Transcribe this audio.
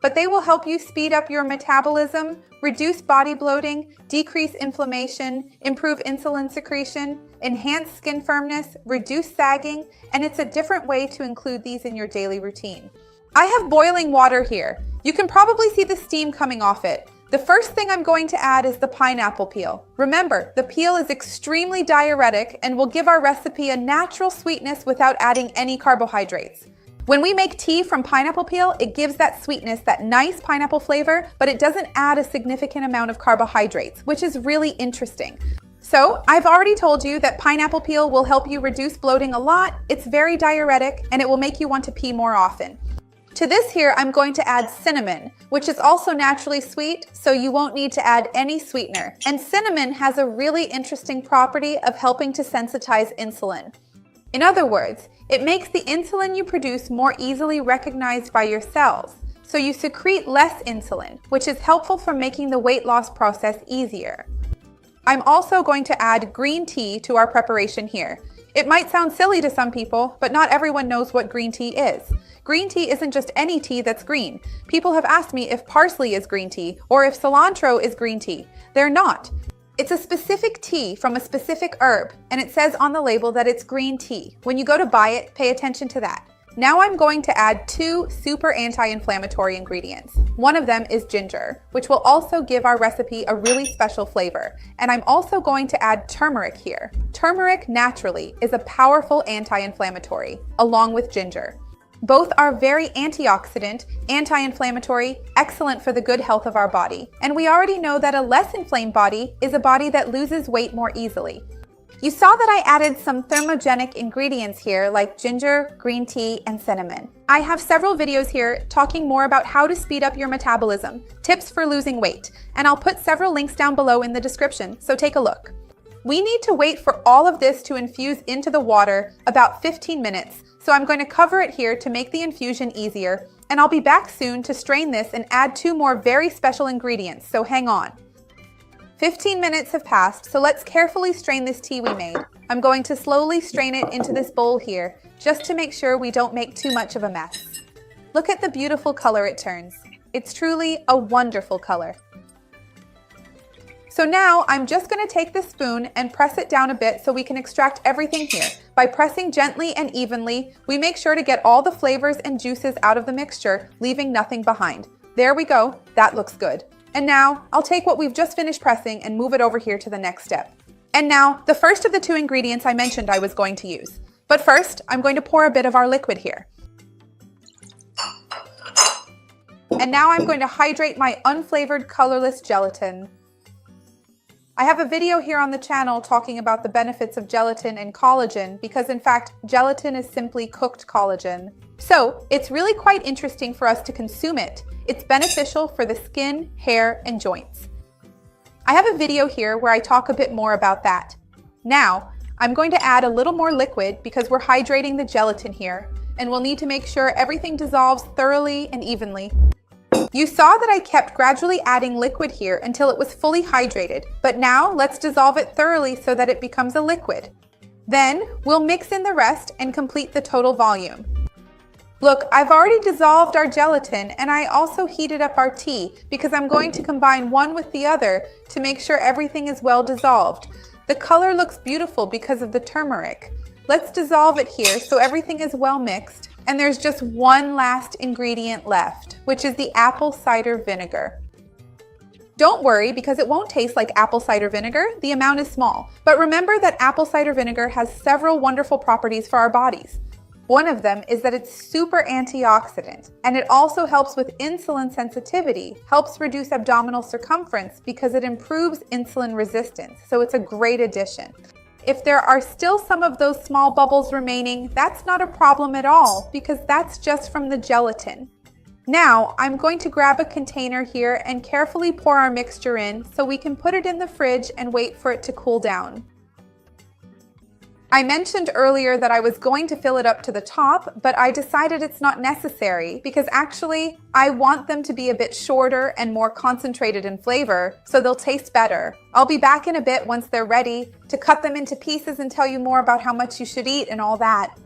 but they will help you speed up your metabolism, reduce body bloating, decrease inflammation, improve insulin secretion, enhance skin firmness, reduce sagging, and it's a different way to include these in your daily routine. I have boiling water here. You can probably see the steam coming off it. The first thing I'm going to add is the pineapple peel. Remember, the peel is extremely diuretic and will give our recipe a natural sweetness without adding any carbohydrates. When we make tea from pineapple peel, it gives that sweetness, that nice pineapple flavor, but it doesn't add a significant amount of carbohydrates, which is really interesting. So I've already told you that pineapple peel will help you reduce bloating a lot. It's very diuretic and it will make you want to pee more often. To this here, I'm going to add cinnamon, which is also naturally sweet, so you won't need to add any sweetener. And cinnamon has a really interesting property of helping to sensitize insulin. In other words, it makes the insulin you produce more easily recognized by your cells, so you secrete less insulin, which is helpful for making the weight loss process easier. I'm also going to add green tea to our preparation here. It might sound silly to some people, but not everyone knows what green tea is. Green tea isn't just any tea that's green. People have asked me if parsley is green tea or if cilantro is green tea. They're not. It's a specific tea from a specific herb, and it says on the label that it's green tea. When you go to buy it, pay attention to that. Now I'm going to add 2 super anti-inflammatory ingredients. One of them is ginger, which will also give our recipe a really special flavor. And I'm also going to add turmeric here. Turmeric naturally is a powerful anti-inflammatory, along with ginger. Both are very antioxidant, anti-inflammatory, excellent for the good health of our body. And we already know that a less inflamed body is a body that loses weight more easily. You saw that I added some thermogenic ingredients here like ginger, green tea, and cinnamon. I have several videos here talking more about how to speed up your metabolism, tips for losing weight, and I'll put several links down below in the description, so take a look. We need to wait for all of this to infuse into the water about 15 minutes, so I'm going to cover it here to make the infusion easier, and I'll be back soon to strain this and add 2 more very special ingredients, so hang on. 15 minutes have passed, so let's carefully strain this tea we made. I'm going to slowly strain it into this bowl here, just to make sure we don't make too much of a mess. Look at the beautiful color it turns. It's truly a wonderful color. So now I'm just going to take the spoon and press it down a bit so we can extract everything here. By pressing gently and evenly, we make sure to get all the flavors and juices out of the mixture, leaving nothing behind. There we go, that looks good. And now I'll take what we've just finished pressing and move it over here to the next step. And now the first of the 2 ingredients I mentioned I was going to use. But first, I'm going to pour a bit of our liquid here. And now I'm going to hydrate my unflavored colorless gelatin. I have a video here on the channel talking about the benefits of gelatin and collagen because in fact, gelatin is simply cooked collagen. So it's really quite interesting for us to consume it. It's beneficial for the skin, hair, and joints. I have a video here where I talk a bit more about that. Now, I'm going to add a little more liquid because we're hydrating the gelatin here, and we'll need to make sure everything dissolves thoroughly and evenly. You saw that I kept gradually adding liquid here until it was fully hydrated, but now let's dissolve it thoroughly so that it becomes a liquid. Then we'll mix in the rest and complete the total volume. Look, I've already dissolved our gelatin and I also heated up our tea because I'm going to combine one with the other to make sure everything is well dissolved. The color looks beautiful because of the turmeric. Let's dissolve it here so everything is well mixed. And there's just one last ingredient left, which is the apple cider vinegar. Don't worry because it won't taste like apple cider vinegar. The amount is small. But remember that apple cider vinegar has several wonderful properties for our bodies. One of them is that it's super antioxidant, and it also helps with insulin sensitivity, helps reduce abdominal circumference because it improves insulin resistance, so it's a great addition. If there are still some of those small bubbles remaining, that's not a problem at all because that's just from the gelatin. Now, I'm going to grab a container here and carefully pour our mixture in so we can put it in the fridge and wait for it to cool down. I mentioned earlier that I was going to fill it up to the top, but I decided it's not necessary because actually I want them to be a bit shorter and more concentrated in flavor, so they'll taste better. I'll be back in a bit once they're ready to cut them into pieces and tell you more about how much you should eat and all that.